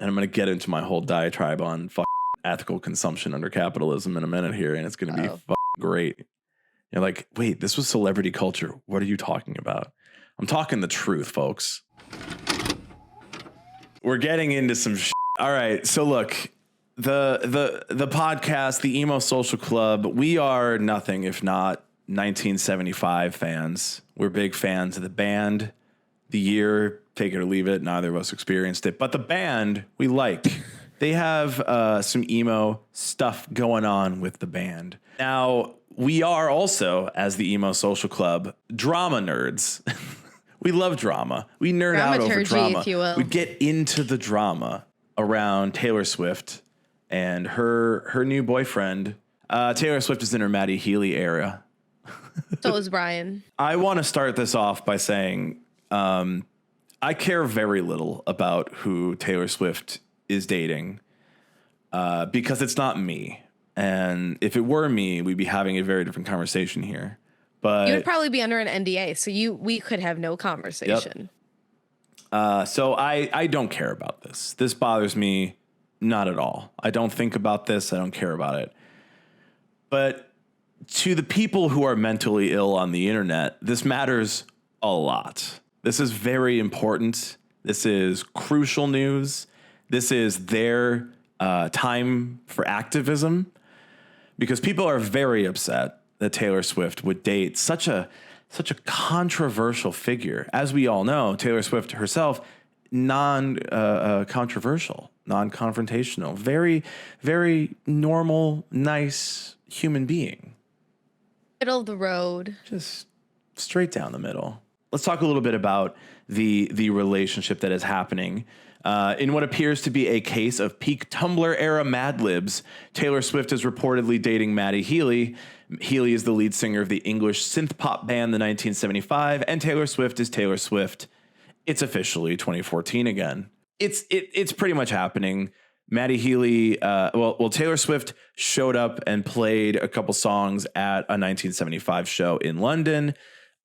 and I'm going to get into my whole diatribe on ethical consumption under capitalism in a minute here, and it's going to be great. You're like, wait, this was celebrity culture. What are you talking about? I'm talking the truth, folks. We're getting into some shit. All right, so look, the podcast, the Emo Social Club, we are nothing if not 1975 fans. We're big fans of the band. The year, take it or leave it, neither of us experienced it. But the band, we like. They have some emo stuff going on with the band. Now, we are also, as the Emo Social Club, drama nerds. We love drama. We nerd out over drama. If you will. We get into the drama around Taylor Swift and her new boyfriend. Taylor Swift is in her Matty Healy era. So is Brian. I want to start this off by saying I care very little about who Taylor Swift is dating because it's not me. And if it were me, we'd be having a very different conversation here. But you would probably be under an NDA, so we could have no conversation. Yep. So I don't care about this. This bothers me not at all. I don't think about this. I don't care about it. But to the people who are mentally ill on the internet, this matters a lot. This is very important. This is crucial news. This is their time for activism because people are very upset that Taylor Swift would date such a controversial figure. As we all know, Taylor Swift herself, controversial, non-confrontational, very, very normal, nice human being. Middle of the road. Just straight down the middle. Let's talk a little bit about the relationship that is happening. In what appears to be a case of peak Tumblr era Mad Libs, Taylor Swift is reportedly dating Matty Healy. Healy is the lead singer of the English synth pop band The 1975, and Taylor Swift is Taylor Swift. It's officially 2014 again. It's pretty much happening. Matty Healy, Taylor Swift showed up and played a couple songs at a 1975 show in London,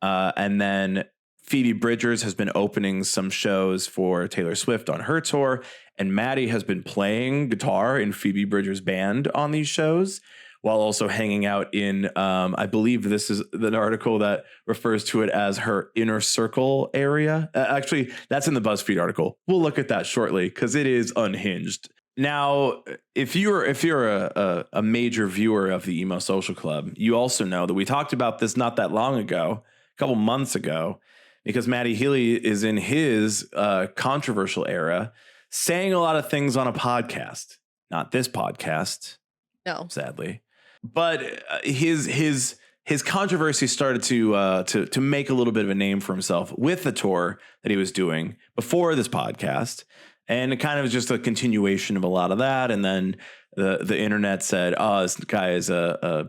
and then Phoebe Bridgers has been opening some shows for Taylor Swift on her tour, and Matty has been playing guitar in Phoebe Bridgers' band on these shows, while also hanging out in, I believe this is an article that refers to it as her inner circle area. Actually, that's in the BuzzFeed article. We'll look at that shortly because it is unhinged. Now, if you're a major viewer of the Emo Social Club, you also know that we talked about this not that long ago, a couple months ago, because Matty Healy is in his controversial era, saying a lot of things on a podcast. Not this podcast, no, sadly, but his controversy started to make a little bit of a name for himself with the tour that he was doing before this podcast, and it kind of was just a continuation of a lot of that. And then the internet said, "Oh, this guy is a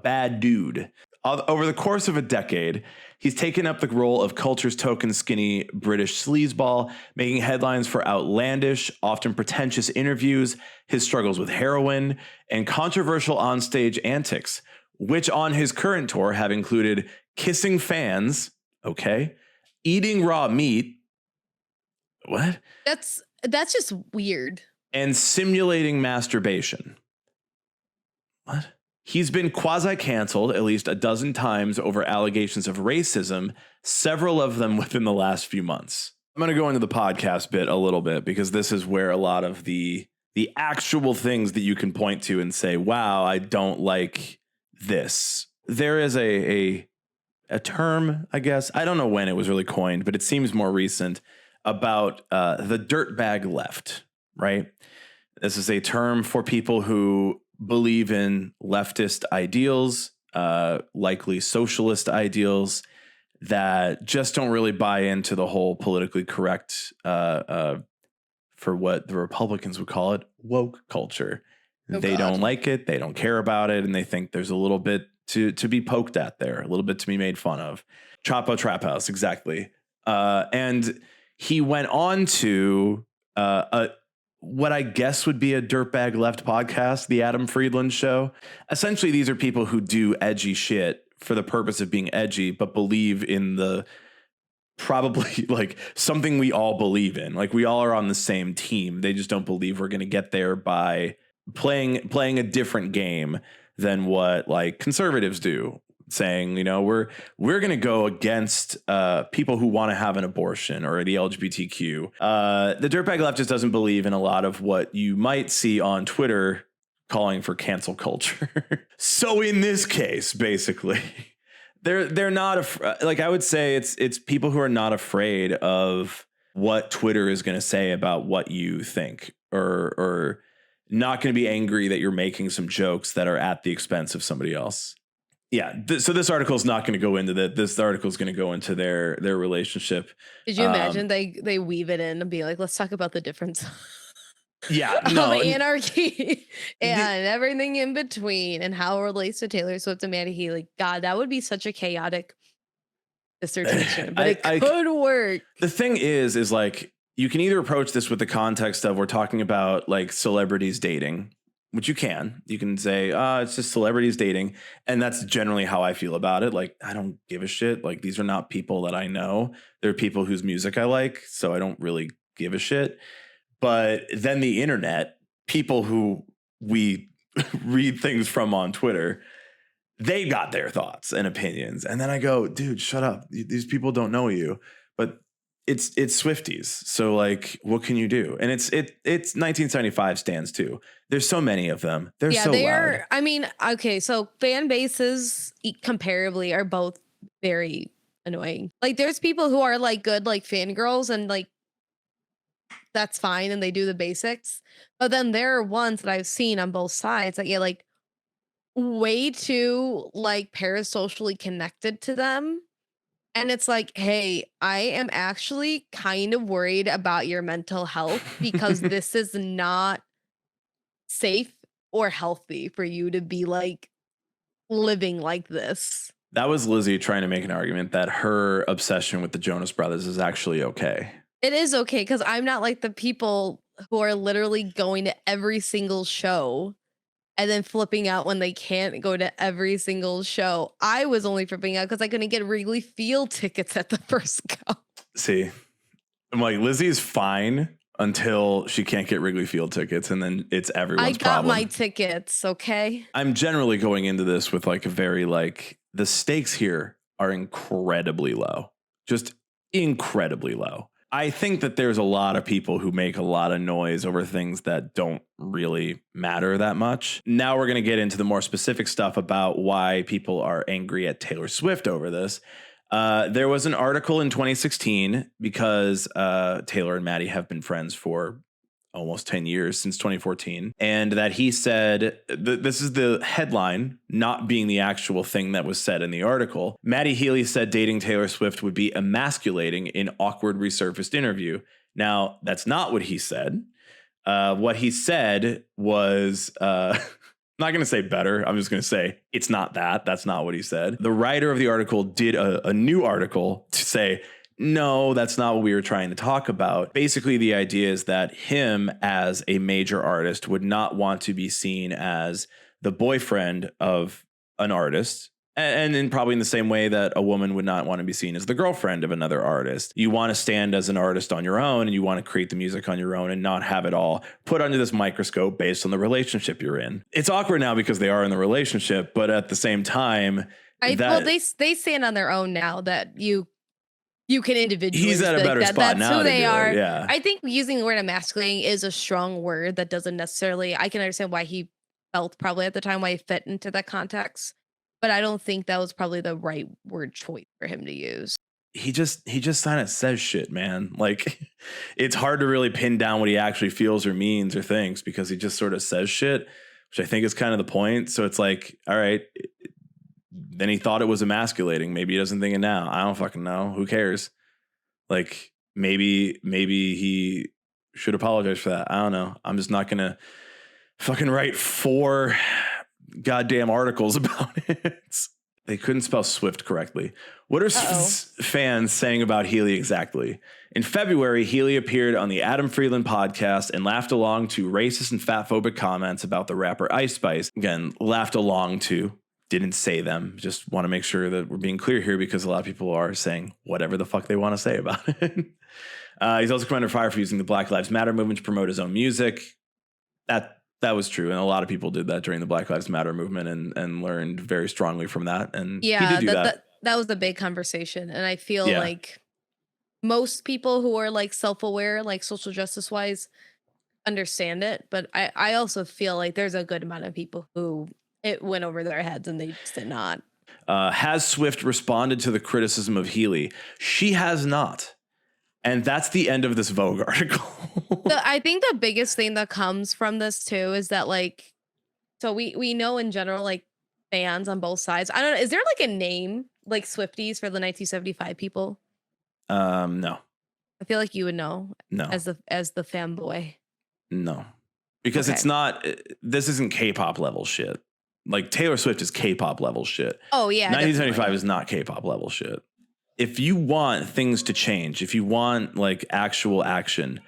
bad dude." Over the course of a decade, he's taken up the role of culture's token skinny British sleazeball, making headlines for outlandish, often pretentious interviews, his struggles with heroin, and controversial onstage antics, which on his current tour have included kissing fans, okay, eating raw meat, what? That's just weird. And simulating masturbation. What? He's been quasi-canceled at least a dozen times over allegations of racism, several of them within the last few months. I'm going to go into the podcast bit a little bit because this is where a lot of the actual things that you can point to and say, wow, I don't like this. There is a term, I guess. I don't know when it was really coined, but it seems more recent about the dirtbag left, right? This is a term for people who believe in leftist ideals, likely socialist ideals that just don't really buy into the whole politically correct, for what the Republicans would call it, woke culture. They don't like it. They don't care about it. And they think there's a little bit to be poked at there, a little bit to be made fun of. Chapo Trap House, exactly. And he went on to what I guess would be a Dirtbag Left podcast, the Adam Friedland Show. Essentially, these are people who do edgy shit for the purpose of being edgy, but believe in the probably like something we all believe in. Like we all are on the same team. They just don't believe we're going to get there by playing a different game than what like conservatives do, saying, you know, we're going to go against people who want to have an abortion or the LGBTQ. The dirtbag left just doesn't believe in a lot of what you might see on Twitter calling for cancel culture. So in this case, basically, they're not like, I would say it's people who are not afraid of what Twitter is going to say about what you think, or not going to be angry that you're making some jokes that are at the expense of somebody else. Yeah. So this article is not going to go into that. This article is going to go into their relationship. Did you imagine they weave it in and be like, let's talk about the difference Yeah, of no, anarchy and everything in between and how it relates to Taylor Swift and Matty Healy. God, that would be such a chaotic dissertation, but it could work. The thing is like, you can either approach this with the context of we're talking about like celebrities dating, which you can say, it's just celebrities dating. And that's generally how I feel about it. Like, I don't give a shit. Like, these are not people that I know. They're people whose music I like. So I don't really give a shit. But then the internet, people who we read things from on Twitter, they got their thoughts and opinions. And then I go, dude, shut up. These people don't know you. But it's Swifties. So like, what can you do? And it's 1975 stands too. There's so many of them. They're so loud. I mean, okay, so fan bases comparably are both very annoying. Like there's people who are like good, like fangirls, and like that's fine, and they do the basics. But then there are ones that I've seen on both sides that get like way too like parasocially connected to them. And it's like, hey, I am actually kind of worried about your mental health because this is not safe or healthy for you to be like living like this. That was Lizzie trying to make an argument that her obsession with the Jonas Brothers is actually okay. It is okay because I'm not like the people who are literally going to every single show and then flipping out when they can't go to every single show. I was only flipping out because I couldn't get Wrigley Field tickets at the first go. See, I'm like, Lizzie's fine until she can't get Wrigley Field tickets, and then it's everyone's problem. I got my tickets, okay? I'm generally going into this with like a very like, the stakes here are incredibly low. Just incredibly low. I think that there's a lot of people who make a lot of noise over things that don't really matter that much. Now we're going to get into the more specific stuff about why people are angry at Taylor Swift over this. There was an article in 2016 because Taylor and Matty have been friends for almost 10 years, since 2014. And that he said, this is the headline, not being the actual thing that was said in the article. Matty Healy said dating Taylor Swift would be emasculating in awkward resurfaced interview. Now, that's not what he said. What he said was, I'm not going to say better. I'm just going to say it's not that. That's not what he said. The writer of the article did a new article to say, no, that's not what we were trying to talk about. Basically, the idea is that him as a major artist would not want to be seen as the boyfriend of an artist. And in probably in the same way that a woman would not want to be seen as the girlfriend of another artist. You want to stand as an artist on your own, and you want to create the music on your own and not have it all put under this microscope based on the relationship you're in. It's awkward now because they are in the relationship, but at the same time, they stand on their own now that you can individually. He's at a better spot that's now. That's who they are. Yeah. I think using the word emasculating is a strong word that doesn't necessarily. I can understand why he felt probably at the time why he fit into that context, but I don't think that was probably the right word choice for him to use. He just kind of says shit, man. Like, it's hard to really pin down what he actually feels or means or thinks because he just sort of says shit, which I think is kind of the point. So it's like, all right. Then he thought it was emasculating. Maybe he doesn't think it now. I don't fucking know. Who cares? Like, maybe he should apologize for that. I don't know. I'm just not going to fucking write 4 goddamn articles about it. They couldn't spell Swift correctly. What are fans saying about Healy exactly? In February, Healy appeared on the Adam Friedland podcast and laughed along to racist and fatphobic comments about the rapper Ice Spice. Again, laughed along to. Didn't say them. Just want to make sure that we're being clear here because a lot of people are saying whatever the fuck they want to say about it. He's also come under fire for using the Black Lives Matter movement to promote his own music. That was true. And a lot of people did that during the Black Lives Matter movement and learned very strongly from that. And yeah, he did do that was a big conversation. And I feel like most people who are like self-aware, like social justice wise, understand it. But I also feel like there's a good amount of people who it went over their heads and they just did not. Has Swift responded to the criticism of Healy? She has not. And that's the end of this Vogue article. I think the biggest thing that comes from this too is that like, so we know in general, like fans on both sides. I don't know. Is there like a name like Swifties for the 1975 people? No. I feel like you would know. No. As the fanboy. No. Because it's not, this isn't K-pop level shit. Like Taylor Swift is K-pop level shit. Oh yeah. 1975 definitely. is not K-pop level shit. If you want things to change, if you want like actual action,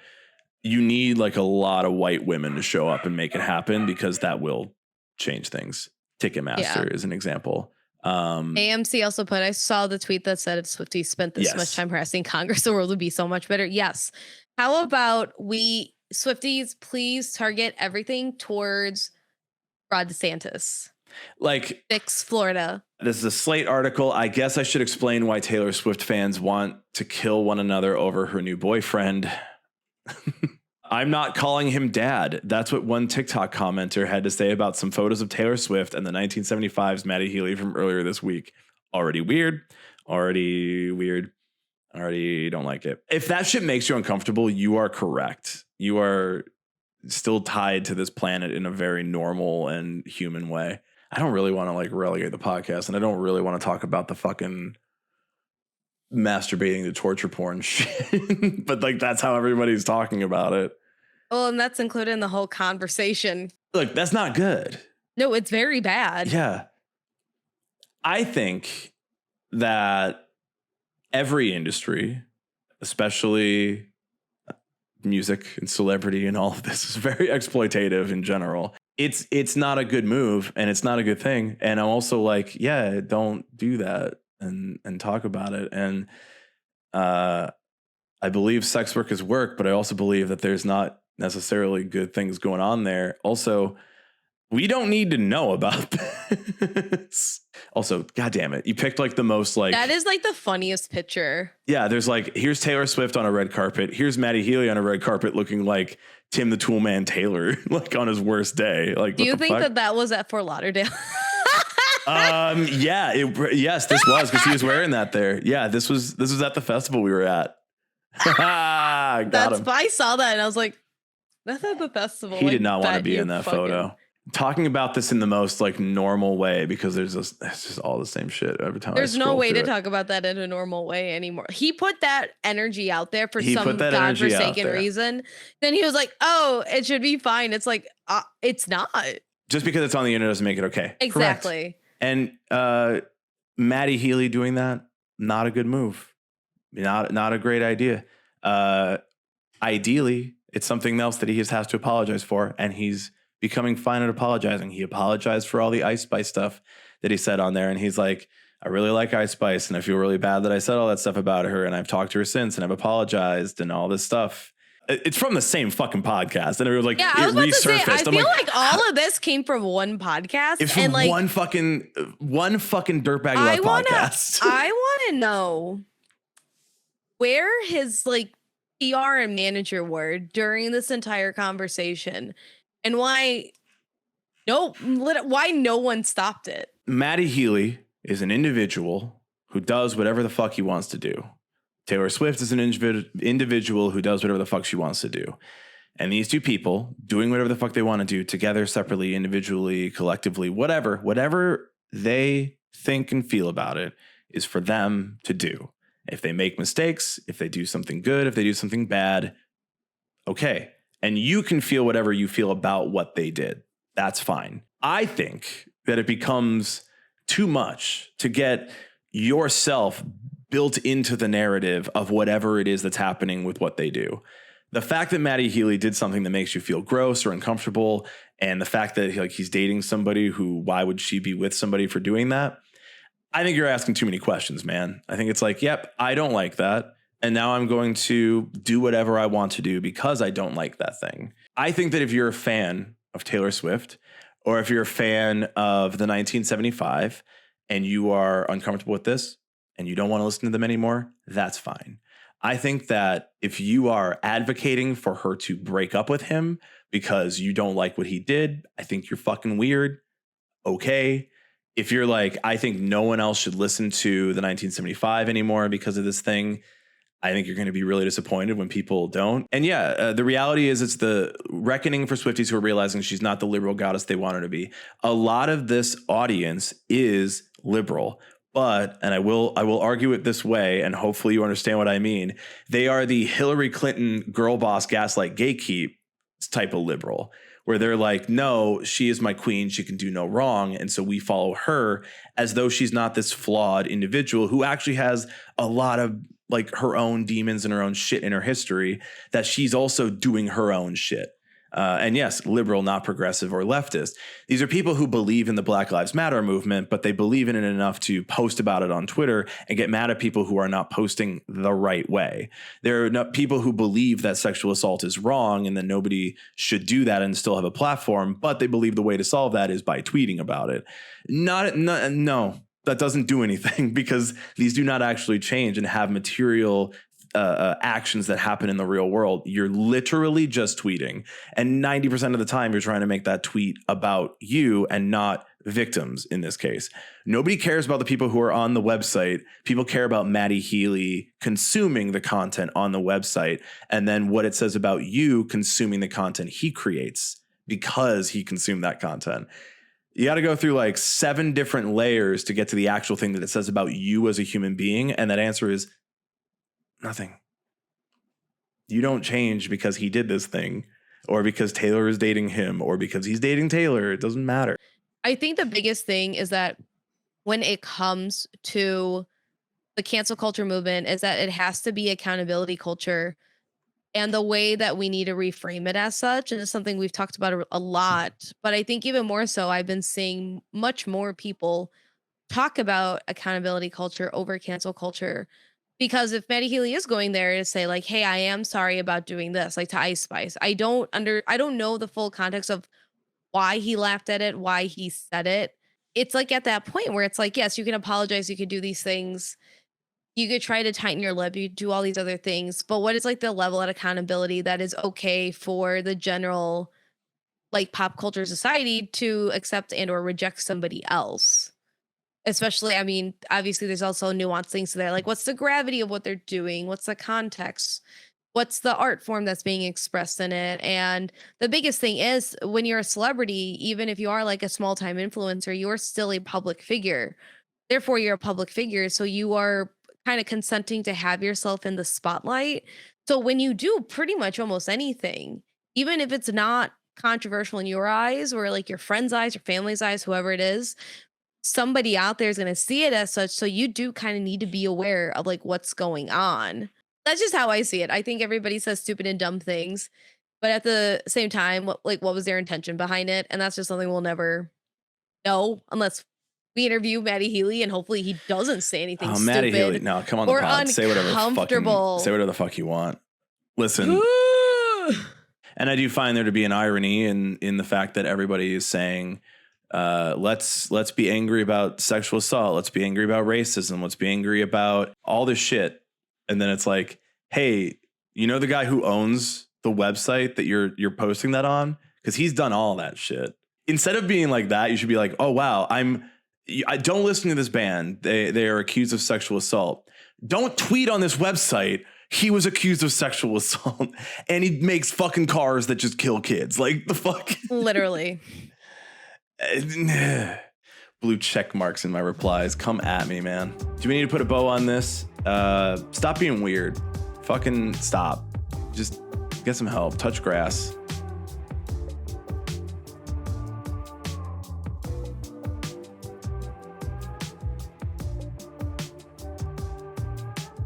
you need like a lot of white women to show up and make it happen because that will change things. Ticketmaster is an example. AMC also put, I saw the tweet that said if Swifties spent this much time harassing Congress, the world would be so much better. Yes. How about we Swifties please target everything towards Rod DeSantis. Like fix Florida. This is a Slate article. I guess I should explain why Taylor Swift fans want to kill one another over her new boyfriend. I'm not calling him dad. That's what one TikTok commenter had to say about some photos of Taylor Swift and the 1975's Matty Healy from earlier this week. Already weird. Already don't like it. If that shit makes you uncomfortable, you are correct. You are still tied to this planet in a very normal and human way. I don't really want to like relegate the podcast, and I don't really want to talk about the fucking masturbating to torture porn shit. But like that's how everybody's talking about it. Well, and that's included in the whole conversation. Look, that's not good. No, it's very bad. Yeah. I think that every industry, especially music and celebrity and all of this, is very exploitative in general. It's not a good move and it's not a good thing. And I'm also like, yeah, don't do that and talk about it. And I believe sex work is work, but I also believe that there's not necessarily good things going on there. Also, we don't need to know about this. Also, God damn it. You picked like the most like... That is like the funniest picture. Yeah, there's like, here's Taylor Swift on a red carpet. Here's Matty Healy on a red carpet looking like Tim the Toolman Taylor, like on his worst day. Like, do you think that was at Fort Lauderdale? Yeah, yes, this was because he was wearing that there. Yeah, this was at the festival we were at. Got him. I saw that and I was like, that's at the festival. He did not want to be in that photo. Talking about this in the most like normal way because it's just all the same shit every time. There's no way to talk about that in a normal way anymore. He put that energy out there for some godforsaken reason. Then he was like, "Oh, it should be fine." It's like, it's not. Just because it's on the internet doesn't make it okay. Exactly. Correct. And Matty Healy doing that, not a good move. Not a great idea. Ideally, it's something else that he just has to apologize for, and he's becoming fine at apologizing. He apologized for all the Ice Spice stuff that he said on there. And he's like, I really like Ice Spice. And I feel really bad that I said all that stuff about her. And I've talked to her since and I've apologized and all this stuff. It's from the same fucking podcast. And it was like, yeah, I was about to say, I feel like all of this came from one podcast. It's from like, one fucking dirtbag love podcast. I want to know where his like PR and manager were during this entire conversation. And why no one stopped it. Matty Healy is an individual who does whatever the fuck he wants to do. Taylor Swift is an individual who does whatever the fuck she wants to do. And these two people doing whatever the fuck they want to do together, separately, individually, collectively, whatever they think and feel about it is for them to do. If they make mistakes, if they do something good, if they do something bad, okay. And you can feel whatever you feel about what they did. That's fine. I think that it becomes too much to get yourself built into the narrative of whatever it is that's happening with what they do. The fact that Matty Healy did something that makes you feel gross or uncomfortable, and the fact that like he's dating somebody who, why would she be with somebody for doing that? I think you're asking too many questions, man. I think it's like, yep, I don't like that. And now I'm going to do whatever I want to do because I don't like that thing. I think that if you're a fan of Taylor Swift, or if you're a fan of the 1975 and you are uncomfortable with this and you don't want to listen to them anymore, that's fine. I think that if you are advocating for her to break up with him because you don't like what he did, I think you're fucking weird. Okay. If you're like, I think no one else should listen to the 1975 anymore because of this thing, I think you're going to be really disappointed when people don't. And yeah, the reality is it's the reckoning for Swifties who are realizing she's not the liberal goddess they want her to be. A lot of this audience is liberal. But, and I will argue it this way, and hopefully you understand what I mean. They are the Hillary Clinton girl boss gaslight gatekeep type of liberal, where they're like, no, she is my queen. She can do no wrong. And so we follow her as though she's not this flawed individual who actually has a lot of like her own demons and her own shit in her history, that she's also doing her own shit. And yes, liberal, not progressive or leftist. These are people who believe in the Black Lives Matter movement, but they believe in it enough to post about it on Twitter and get mad at people who are not posting the right way. There are people who believe that sexual assault is wrong and that nobody should do that and still have a platform, but they believe the way to solve that is by tweeting about it. No, that doesn't do anything because these do not actually change and have material actions that happen in the real world. You're literally just tweeting. And 90% of the time, you're trying to make that tweet about you and not victims in this case. Nobody cares about the people who are on the website. People care about Matty Healy consuming the content on the website and then what it says about you consuming the content he creates because he consumed that content. You got to go through like 7 different layers to get to the actual thing that it says about you as a human being. And that answer is nothing. You don't change because he did this thing or because Taylor is dating him or because he's dating Taylor. It doesn't matter. I think the biggest thing is that when it comes to the cancel culture movement is that it has to be accountability culture, and the way that we need to reframe it as such. And it's something we've talked about a lot, but I think even more so, I've been seeing much more people talk about accountability culture over cancel culture. Because if Matty Healy is going there to say like, hey, I am sorry about doing this, like to Ice Spice, I don't know the full context of why he laughed at it, why he said it. It's like at that point where it's like, yes, you can apologize, you could do these things, you could try to tighten your lip, you do all these other things, but what is like the level of accountability that is okay for the general like pop culture society to accept and or reject somebody else? Especially, I mean, obviously there's also nuanced things there. Like, what's the gravity of what they're doing? What's the context? What's the art form that's being expressed in it? And the biggest thing is when you're a celebrity, even if you are like a small time influencer, you're still a public figure. Therefore, you're a public figure. So you are kind of consenting to have yourself in the spotlight. So when you do pretty much almost anything, even if it's not controversial in your eyes or like your friend's eyes, your family's eyes, whoever it is, somebody out there is going to see it as such. So you do kind of need to be aware of like what's going on. That's just how I see it. I think everybody says stupid and dumb things, but at the same time, what was their intention behind it? And that's just something we'll never know unless we interview Matty Healy, and hopefully he doesn't say anything stupid. Matty Healy, no, come on the pod. Say whatever the fuck you want. Listen. And I do find there to be an irony in the fact that everybody is saying, let's be angry about sexual assault. Let's be angry about racism. Let's be angry about all this shit. And then it's like, hey, you know the guy who owns the website that you're posting that on? Because he's done all that shit. Instead of being like that, you should be like, oh wow, I don't listen to this band. They are accused of sexual assault. Don't tweet on this website. He was accused of sexual assault, and he makes fucking cars that just kill kids. Like the fuck, literally. Blue check marks in my replies. Come at me, man. Do we need to put a bow on this? Stop being weird. Fucking stop. Just get some help. Touch grass.